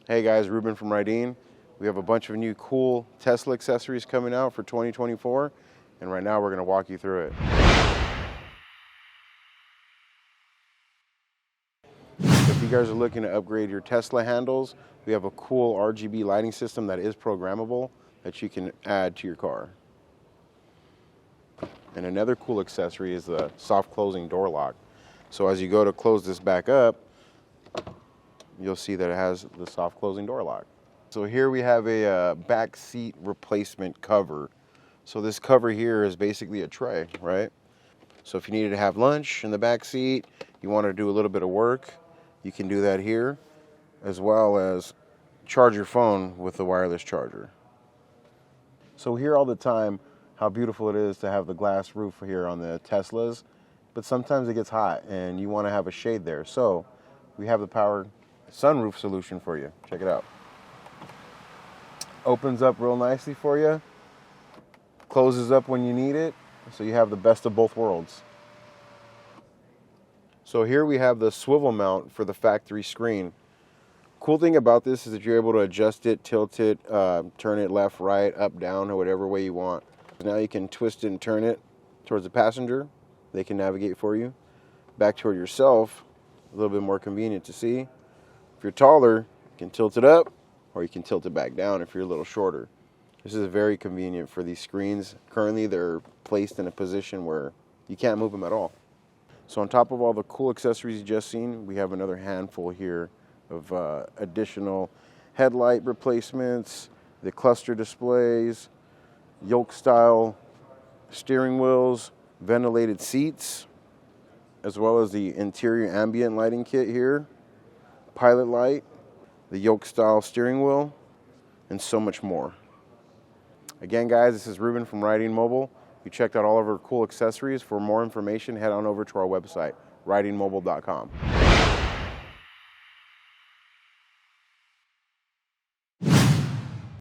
Hey guys, Ruben from Rydeen. We have a bunch of new cool Tesla accessories coming out for 2024, and right now we're going to walk you through it. If you guys are looking to upgrade your Tesla handles, we have a cool RGB lighting system that is programmable that you can add to your car. And another cool accessory is the soft closing door lock. So as you go to close this back up, you'll see that it has the soft closing door lock. So here we have a back seat replacement cover. So this cover here is basically a tray, right? So if you needed to have lunch in the back seat, you want to do a little bit of work, you can do that here, as well as charge your phone with the wireless charger. So we hear all the time how beautiful it is to have the glass roof here on the Teslas, but sometimes it gets hot and you want to have a shade there. So we have the power sunroof solution for you. Check it out. Opens up real nicely for you, closes up when you need it, so you have the best of both worlds. So here we have the swivel mount for the factory screen. Cool thing about this is that you're able to adjust it, tilt it, turn it left, right, up, down, or whatever way you want. Now you can twist it and turn it towards the passenger. They can navigate for you. Back toward yourself, a little bit more convenient to see. If you're taller, you can tilt it up, or you can tilt it back down if you're a little shorter. This is very convenient for these screens. Currently, they're placed in a position where you can't move them at all. So on top of all the cool accessories you just seen, we have another handful here of additional headlight replacements, the cluster displays, yoke-style steering wheels, ventilated seats, as well as the interior ambient lighting kit here, pilot light, the yoke-style steering wheel, and so much more. Again, guys, this is Ruben from Rydeen Mobile. You checked out all of our cool accessories. For more information, head on over to our website, rydeenmobile.com.